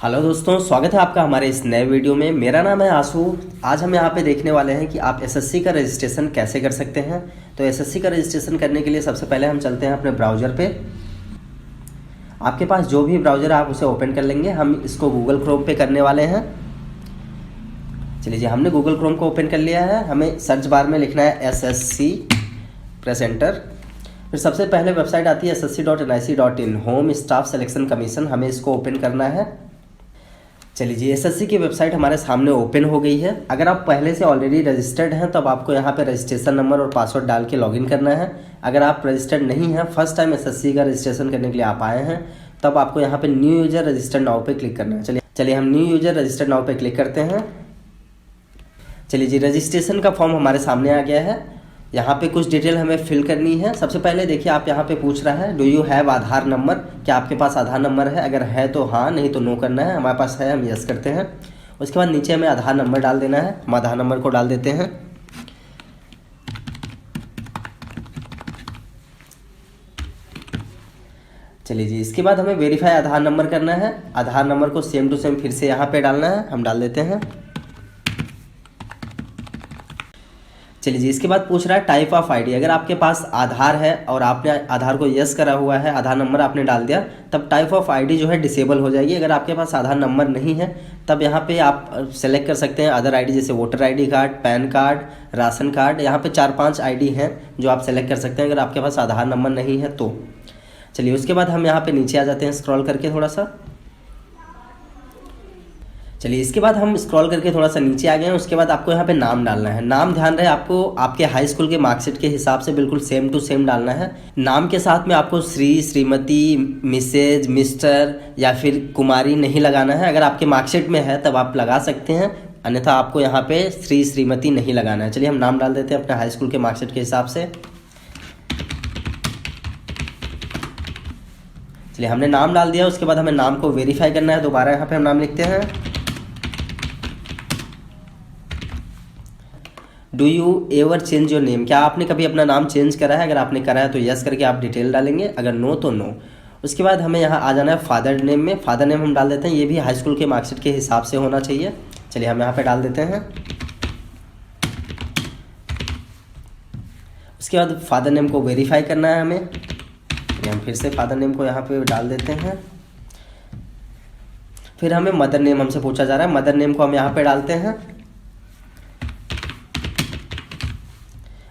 Hello दोस्तों, स्वागत है आपका हमारे इस नए वीडियो में। मेरा नाम है आशु। आज हम यहाँ पे देखने वाले हैं कि आप एसएससी का रजिस्ट्रेशन कैसे कर सकते हैं। तो एसएससी का रजिस्ट्रेशन करने के लिए सबसे पहले हम चलते हैं अपने ब्राउज़र पे। आपके पास जो भी ब्राउज़र है आप उसे ओपन कर लेंगे। हम इसको गूगल क्रोम पे करने वाले हैं। चलिए जी, हमने गूगल क्रोम को ओपन कर लिया है। हमें सर्च बार में लिखना है एसएससी प्रेस एंटर। फिर सबसे पहले वेबसाइट आती है ssc.nic.in home staff selection commission. हमें इसको ओपन करना है। चलिए जी, एसएससी की वेबसाइट हमारे सामने ओपन हो गई है। अगर आप पहले से ऑलरेडी रजिस्टर्ड हैं तब आपको यहाँ पे रजिस्ट्रेशन नंबर और पासवर्ड डाल के लॉगिन करना है। अगर आप रजिस्टर्ड नहीं हैं, फर्स्ट टाइम एसएससी का रजिस्ट्रेशन करने के लिए आप आए हैं, तब आपको यहाँ पे न्यू यूजर रजिस्टर्ड नाउ पे क्लिक करना है। चलिए हम न्यू यूजर रजिस्टर्ड नाउ पे क्लिक करते हैं। चलिए जी, रजिस्ट्रेशन का फॉर्म हमारे सामने आ गया है। यहाँ पे कुछ डिटेल हमें फिल करनी है। सबसे पहले देखिए, आप यहाँ पे पूछ रहा है do you have Aadhaar number, क्या आपके पास आधार नंबर है। अगर है तो हाँ, नहीं तो नो करना है। हमारे पास है, हम यस करते हैं। उसके बाद नीचे हमें आधार नंबर डाल देना है। हम आधार नंबर को डाल देते हैं। चलिए जी, इसके बाद हमें वेरीफाई आधार नंबर करना है। आधार नंबर को सेम टू सेम फिर से यहाँ पे डालना है। हम डाल देते हैं। चलिए जी, इसके बाद पूछ रहा है टाइप ऑफ आईडी। अगर आपके पास आधार है और आपने आधार को यस करा हुआ है, आधार नंबर आपने डाल दिया, तब टाइप ऑफ आईडी जो है डिसेबल हो जाएगी। अगर आपके पास आधार नंबर नहीं है तब यहाँ पे आप सेलेक्ट कर सकते हैं अदर आईडी, जैसे voter ID card, pan card, ration card. यहाँ पे 4-5 आईडी हैं जो आप सेलेक्ट कर सकते हैं अगर आपके पास आधार नंबर नहीं है तो। चलिए, उसके बाद हम यहाँ पे नीचे आ जाते हैं स्क्रॉल करके थोड़ा सा। चलिए, इसके बाद हम स्क्रॉल करके थोड़ा सा नीचे आ गए हैं। उसके बाद आपको यहाँ पे नाम डालना है। नाम ध्यान रहे आपको आपके हाई स्कूल के मार्कशीट के हिसाब से बिल्कुल सेम टू सेम डालना है। नाम के साथ में आपको श्री, श्रीमती, मिसेज, मिस्टर या फिर कुमारी नहीं लगाना है। अगर आपके मार्कशीट में है तब आप लगा सकते हैं, अन्यथा आपको यहाँ पे श्री, श्रीमती नहीं लगाना है। चलिए, हम नाम डाल देते हैं अपने हाई स्कूल के मार्कशीट के हिसाब से। चलिए, हमने नाम डाल दिया। उसके बाद हमें नाम को वेरीफाई करना है। दोबारा यहाँ पे हम नाम लिखते हैं। Do you ever change your name, क्या आपने कभी अपना नाम चेंज करा है। अगर आपने करा है तो यस करके आप डिटेल डालेंगे, अगर नो तो नो। उसके बाद हमें यहाँ आ जाना है फादर नेम में। फादर नेम हम डाल देते हैं। ये भी हाई स्कूल के मार्कशीट के हिसाब से होना चाहिए। चलिए, हम यहाँ पे डाल देते हैं। उसके बाद फादर नेम को वेरीफाई करना है हमें। हम फिर से फादर नेम को यहाँ पे डाल देते हैं। फिर हमें मदर नेम हमसे पूछा जा रहा है। मदर नेम को हम यहाँ पे डालते हैं।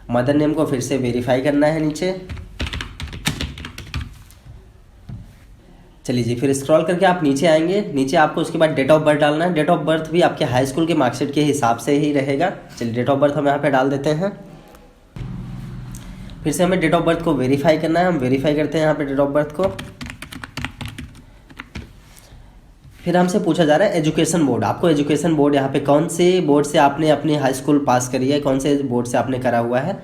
मदर नेम को फिर से वेरीफाई करना है नीचे। चलिए जी, फिर स्क्रॉल करके आप नीचे आएंगे। नीचे आपको उसके बाद डेट ऑफ बर्थ डालना है। डेट ऑफ बर्थ भी आपके हाई स्कूल के मार्कशीट के हिसाब से ही रहेगा। चलिए, डेट ऑफ बर्थ हम यहाँ पे डाल देते हैं। फिर से हमें डेट ऑफ बर्थ को वेरीफाई करना है। हम वेरीफाई करते हैं यहाँ पे डेट ऑफ बर्थ को। फिर हमसे पूछा जा रहा है एजुकेशन बोर्ड। आपको एजुकेशन बोर्ड यहाँ पे कौन से बोर्ड से आपने अपनी हाई स्कूल पास करी है, कौन से बोर्ड से आपने करा हुआ है।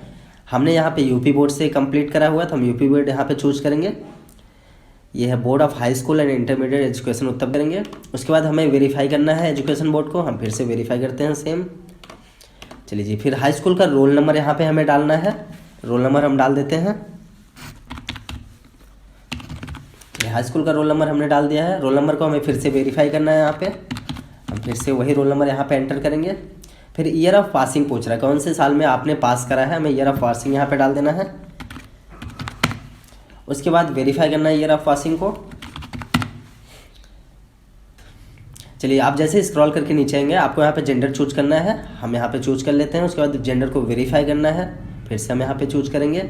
हमने यहाँ पे यूपी बोर्ड से कंप्लीट करा हुआ है तो हम यूपी बोर्ड यहाँ पे चूज करेंगे। ये है board of high school and intermediate education Uttar करेंगे। उसके बाद हमें वेरीफाई करना है एजुकेशन बोर्ड को। हम फिर से वेरीफाई करते हैं सेम। चलिए जी, फिर हाई स्कूल का रोल नंबर यहाँ पे हमें डालना है। रोल नंबर हम डाल देते हैं। हाई स्कूल का रोल नंबर हमने डाल दिया है। रोल नंबर को हमें फिर से वेरीफाई करना है यहाँ पे। हम फिर से वही रोल नंबर यहाँ पे एंटर करेंगे। फिर ईयर ऑफ पासिंग पूछ रहा है, कौन से साल में आपने पास करा है। हमें ईयर ऑफ पासिंग यहाँ पे डाल देना है। उसके बाद वेरीफाई करना है ईयर ऑफ पासिंग को। चलिए, आप जैसे स्क्रॉल करके नीचे आएंगे आपको यहाँ पे जेंडर चूज करना है। हम यहाँ पे चूज कर लेते हैं। उसके बाद जेंडर को वेरीफाई करना है। फिर से हम यहाँ पे चूज करेंगे।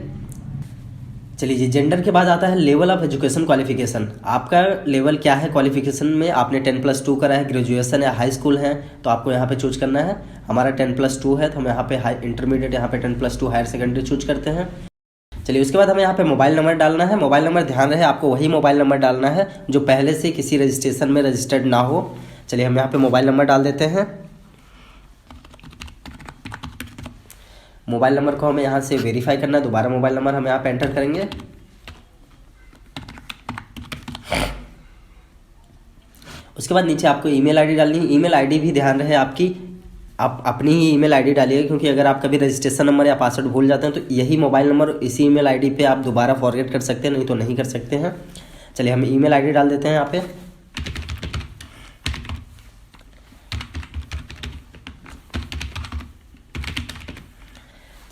चलिए जी, जेंडर के बाद आता है लेवल ऑफ एजुकेशन क्वालिफिकेशन। आपका लेवल क्या है क्वालिफिकेशन में। आपने 10+2 करा है, ग्रेजुएशन या हाई स्कूल है तो आपको यहाँ पे चूज करना है। हमारा 10+2 है तो हम यहाँ पे हाई इंटरमीडिएट यहाँ पे 10+2 हायर सेकेंडरी चूज करते हैं। चलिए, उसके बाद हमें यहाँ पे मोबाइल नंबर डालना है। मोबाइल नंबर ध्यान रहे आपको वही मोबाइल नंबर डालना है जो पहले से किसी रजिस्ट्रेशन में रजिस्टर्ड ना हो। चलिए, हम यहाँ पे मोबाइल नंबर डाल देते हैं। मोबाइल नंबर को हमें यहाँ से वेरीफाई करना है। दोबारा मोबाइल नंबर हम यहाँ पे एंटर करेंगे। उसके बाद नीचे आपको ईमेल आईडी डालनी है। ईमेल आईडी भी ध्यान रहे आपकी, आप अपनी ही ईमेल आईडी डालिएगा, क्योंकि अगर आप कभी रजिस्ट्रेशन नंबर या पासवर्ड भूल जाते हैं तो यही मोबाइल नंबर इसी ईमेल आईडी पे आप दोबारा फॉरगेट कर सकते हैं, नहीं तो नहीं कर सकते हैं। चलिए, हम ईमेल आईडी डाल देते हैं यहाँ पे।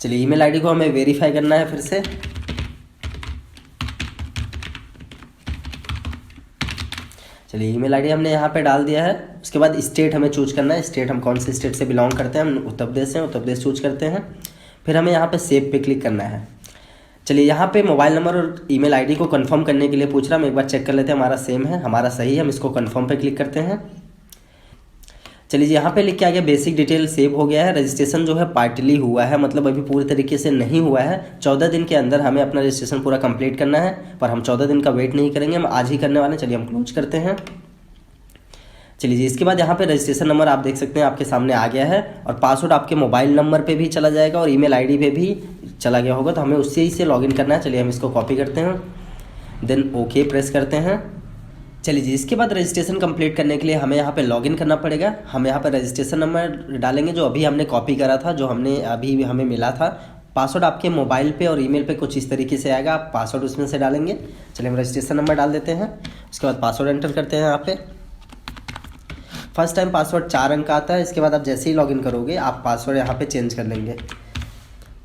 चलिए ईमेल आईडी को हमें वेरीफाई करना है फिर से। चलिए ईमेल आईडी हमने यहाँ पे डाल दिया है। उसके बाद स्टेट हमें चूज करना है, स्टेट हम कौन से स्टेट से बिलोंग करते हैं, हम उत्तर प्रदेश से, उत्तर प्रदेश चूज करते हैं। फिर हमें यहाँ पे सेव पे क्लिक करना है। चलिए यहाँ पे मोबाइल नंबर और ईमेल आईडी को कंफर्म करने के लिए पूछ रहा है, हम एक बार चेक कर लेते हैं हमारा सेम है, हमारा सही है, हम इसको कंफर्म पे क्लिक करते हैं। चलिए यहाँ पे लिख के आ गया बेसिक डिटेल सेव हो गया है। रजिस्ट्रेशन जो है पार्टली हुआ है, मतलब अभी पूरी तरीके से नहीं हुआ है। 14 दिन के अंदर हमें अपना रजिस्ट्रेशन पूरा कंप्लीट करना है, पर हम 14 दिन का वेट नहीं करेंगे, हम आज ही करने वाले हैं। चलिए हम क्लोज करते हैं। चलिए जी, इसके बाद यहाँ पे रजिस्ट्रेशन नंबर आप देख सकते हैं आपके सामने आ गया है, और पासवर्ड आपके मोबाइल नंबर पे भी चला जाएगा और ईमेल आईडी पे भी चला गया होगा, तो हमें उससे से लॉगिन करना है। चलिए हम इसको कॉपी करते हैं, देन ओके प्रेस करते हैं। चलिए जी, इसके बाद रजिस्ट्रेशन कंप्लीट करने के लिए हमें यहाँ पे लॉगिन करना पड़ेगा। हम यहाँ पे रजिस्ट्रेशन नंबर डालेंगे जो अभी हमने कॉपी करा था, जो हमने अभी हमें मिला था। पासवर्ड आपके मोबाइल पे और ईमेल पे कुछ इस तरीके से आएगा, आप पासवर्ड उसमें से डालेंगे। चलिए हम रजिस्ट्रेशन नंबर डाल देते हैं, उसके बाद पासवर्ड एंटर करते हैं। यहाँ पे फर्स्ट टाइम पासवर्ड 4 अंक का आता है, इसके बाद आप जैसे ही लॉगिन करोगे आप पासवर्ड यहाँ पे चेंज कर लेंगे।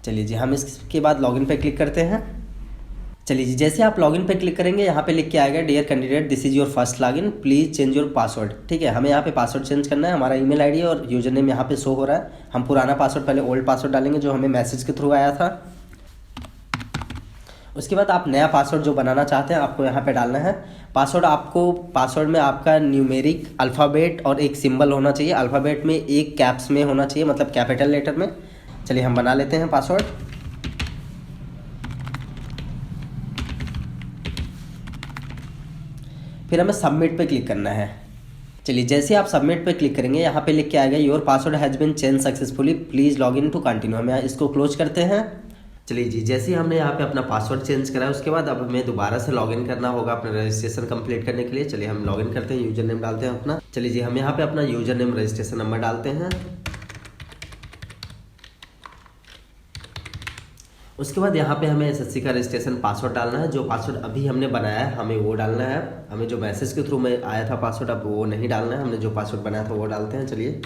चलिए जी, हम इसके बाद लॉगिन पे क्लिक करते हैं। चलिए जी, जैसे आप लॉगिन पे क्लिक करेंगे यहाँ पे लिख के आएगा dear candidate this is your first login, please change your password. ठीक है, हमें यहाँ पे पासवर्ड चेंज करना है। हमारा ईमेल आईडी और यूजर नेम यहाँ पे शो हो रहा है। हम पुराना पासवर्ड, पहले ओल्ड पासवर्ड डालेंगे जो हमें मैसेज के थ्रू आया था। उसके बाद आप नया पासवर्ड जो बनाना चाहते हैं आपको यहाँ पे डालना है। पासवर्ड में आपका न्यूमेरिक अल्फ़ाबेट और एक सिंबल होना चाहिए। अल्फ़ाबेट में एक कैप्स में होना चाहिए, मतलब कैपिटल लेटर में। चलिए हम बना लेते हैं पासवर्ड। फिर हमें सबमिट पे क्लिक करना है। चलिए जैसे आप सबमिट पे क्लिक करेंगे यहाँ पे लिख के आएगा your password has been change successfully, please log in to continue. हम यहाँ इसको क्लोज करते हैं। चलिए जी, जैसे ही हमने यहाँ पे अपना पासवर्ड चेंज करा है उसके बाद अब हमें दोबारा से लॉगिन करना होगा अपना रजिस्ट्रेशन कंप्लीट करने के लिए। चलिए हम लॉगिन करते हैं, यूजर नेम डालते हैं अपना। चलिए जी, हम यहाँ पे अपना यूजर नेम रजिस्ट्रेशन नंबर डालते हैं। उसके बाद यहाँ पे हमें एसएससी का रजिस्ट्रेशन पासवर्ड डालना है। जो पासवर्ड अभी हमने बनाया है हमें वो डालना है। हमें जो मैसेज के थ्रू में आया था पासवर्ड अब वो नहीं डालना है, हमने जो पासवर्ड बनाया था वो डालते हैं। चलिए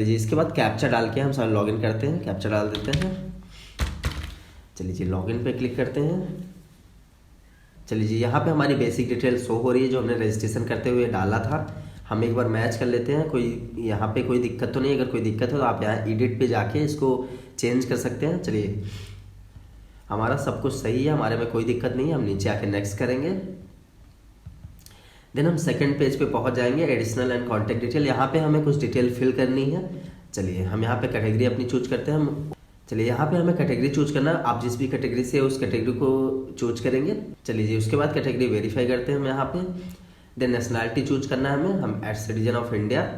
जी, इसके बाद कैप्चा डाल के हम सब लॉगिन करते हैं। कैप्चा डाल देते हैं। चलिए जी, लॉगिन पे क्लिक करते हैं। चलिए जी, यहाँ पे हमारी बेसिक डिटेल शो हो रही है जो हमने रजिस्ट्रेशन करते हुए डाला था। हम एक बार मैच कर लेते हैं, कोई यहाँ पे कोई दिक्कत तो नहीं। अगर कोई दिक्कत है तो आप यहाँ एडिट पे जाके इसको चेंज कर सकते हैं। चलिए हमारा सब कुछ सही है, हमारे में कोई दिक्कत नहीं है। हम नीचे आके नेक्स्ट करेंगे। देन हम सेकंड पेज पे पहुंच जाएंगे, एडिशनल एंड कॉन्टैक्ट डिटेल। यहाँ पे हमें कुछ डिटेल फिल करनी है। चलिए हम यहाँ पे कैटेगरी अपनी चूज करते हैं। चलिए यहाँ पे हमें कैटेगरी चूज करना है। आप जिस भी कैटेगरी से उस कैटेगरी को चूज करेंगे। चलिए जी, उसके बाद कैटेगरी वेरीफाई करते हैं हम यहाँ पे। देन नेशनलिटी चूज करना है हमें, हम एज सिटीजन ऑफ इंडिया।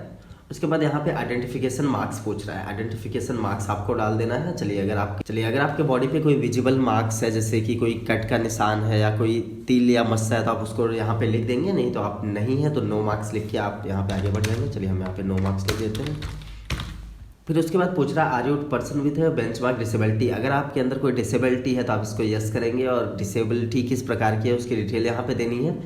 उसके बाद यहाँ पे आइडेंटिफिकेशन मार्क्स पूछ रहा है, आइडेंटिफिकेशन मार्क्स आपको डाल देना है। चलिए अगर आपके बॉडी पे कोई विजिबल मार्क्स है, जैसे कि कोई कट का निशान है या कोई तिल या मस्सा है, तो आप उसको यहाँ पे लिख देंगे। नहीं तो आप नहीं है तो नो मार्क्स लिख के आप यहाँ पे आगे बढ़ जाएंगे। चलिए हम यहाँ पे नो मार्क्स लिख देते हैं। फिर उसके बाद पूछ रहा है are you person with benchmark disability. अगर आपके अंदर कोई डिसेबिलिटी है तो आप इसको यस करेंगे, और डिसेबिलिटी किस प्रकार की है उसकी डिटेल यहाँ पे देनी है।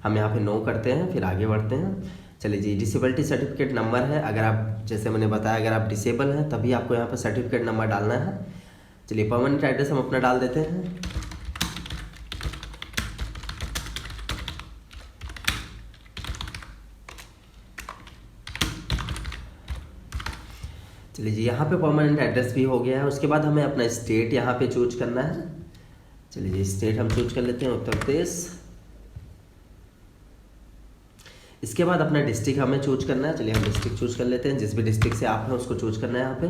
हम यहाँ पे नो करते हैं, फिर आगे बढ़ते हैं। चलिए जी, डिसेबिलिटी सर्टिफिकेट नंबर है। अगर आप, जैसे मैंने बताया, अगर आप डिसेबल हैं तभी आपको यहाँ पे सर्टिफिकेट नंबर डालना है। चलिए परमानेंट एड्रेस हम अपना डाल देते हैं। चलिए जी, यहाँ पे परमानेंट एड्रेस भी हो गया है। उसके बाद हमें अपना स्टेट यहाँ पे चूज करना है। चलिए जी, स्टेट हम चूज कर लेते हैं उत्तर प्रदेश। इसके बाद अपना डिस्ट्रिक्ट हमें चूज करना है। चलिए हम डिस्ट्रिक्ट चूज कर लेते हैं, जिस भी डिस्ट्रिक्ट से आप हैं उसको चूज करना है यहाँ पे।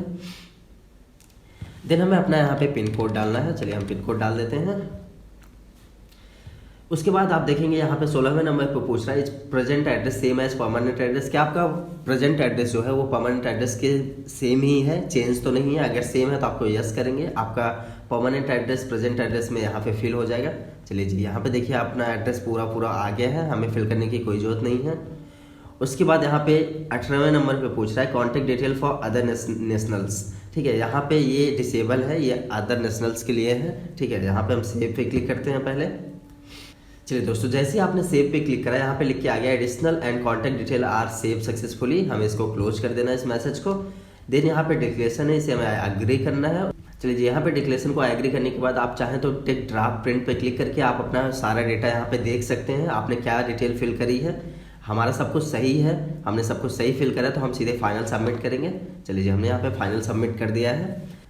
देन हमें अपना यहाँ पे पिन कोड डालना है। चलिए हम पिन कोड डाल देते हैं। उसके बाद आप देखेंगे यहाँ पे 16वें नंबर पे पूछ रहा है present address same as permanent address. क्या आपका प्रेजेंट एड्रेस जो है वो परमानेंट एड्रेस के सेम ही है, चेंज तो नहीं है? अगर सेम है तो आपको यस करेंगे, आपका परमानेंट एड्रेस प्रेजेंट एड्रेस में यहाँ पे फिल हो जाएगा। चलिए जी, यहाँ पे देखिए अपना एड्रेस पूरा आ गया है, हमें फिल करने की कोई ज़रूरत नहीं है। उसके बाद यहाँ पे 18वें नंबर पे पूछ रहा है contact detail for other nationals. ठीक है, यहाँ पे ये डिसेबल है, ये अदर नेशनल्स के लिए है। ठीक है, यहाँ पे हम सेव पे क्लिक करते हैं पहले। चलिए दोस्तों, जैसे ही आपने सेव पे क्लिक करा यहाँ पे लिख के आ गया additional and contact detail are save successfully. हमें इसको क्लोज कर देना है इस मैसेज को। देन यहाँ पे डिक्लेरेशन है, इसे हमें एग्री करना है। चलिए जी, यहाँ पे डिक्लेरेशन को एग्री करने के बाद आप चाहें तो टेक ड्राफ्ट प्रिंट पे क्लिक करके आप अपना सारा डेटा यहाँ पे देख सकते हैं, आपने क्या डिटेल फिल करी है। हमारा सब कुछ सही है, हमने सब कुछ सही फिल करा है, तो हम सीधे फाइनल सबमिट करेंगे। चलिए जी, हमने यहाँ पे फाइनल सबमिट कर दिया है।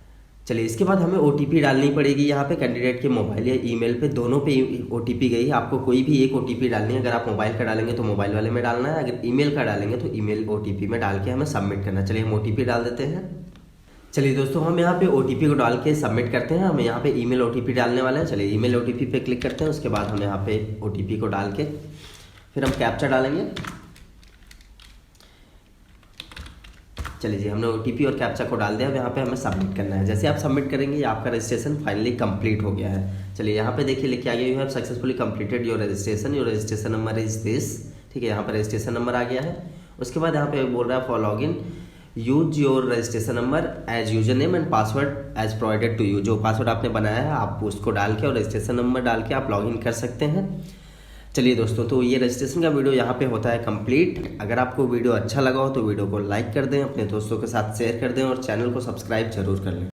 चलिए इसके बाद हमें OTP डालनी पड़ेगी। यहाँ पे कैंडिडेट के मोबाइल या ईमेल पे, दोनों पे OTP गई है। आपको कोई भी एक OTP डालनी है। अगर आप मोबाइल का डालेंगे तो मोबाइल वाले में डालना है, अगर ईमेल का डालेंगे तो ईमेल OTP में डाल के हमें सबमिट करना है। चलिए हम OTP डाल देते हैं। चलिए दोस्तों, हम यहाँ पे OTP को डाल के सबमिट करते हैं। हम यहाँ पे ईमेल OTP डालने वाले हैं। चलिए ईमेल OTP पे क्लिक करते हैं। उसके बाद हम यहाँ पे OTP को डाल के फिर हम कैप्चा डालेंगे। चलिए जी, हमने OTP और कैप्चा को डाल दिया। अब यहाँ पे हमें सबमिट करना है। जैसे आप सबमिट करेंगे ये आपका रजिस्ट्रेशन फाइनली कंप्लीट हो गया है। चलिए यहाँ पे देखिए लिख के आ गया, you have successfully completed your registration number is this. ठीक है, यहाँ पर रजिस्ट्रेशन नंबर आ गया है। उसके बाद यहाँ पे बोल रहा है for log in use your registration number as user name and password as provided to you. जो पासवर्ड आपने बनाया है आप उसको डाल के और रजिस्ट्रेशन नंबर डाल के आप लॉगिन कर सकते हैं। चलिए दोस्तों, तो ये रजिस्ट्रेशन का वीडियो यहाँ पे होता है कंप्लीट। अगर आपको वीडियो अच्छा लगा हो तो वीडियो को लाइक कर दें, अपने दोस्तों के साथ शेयर कर दें और चैनल को सब्सक्राइब जरूर कर लें।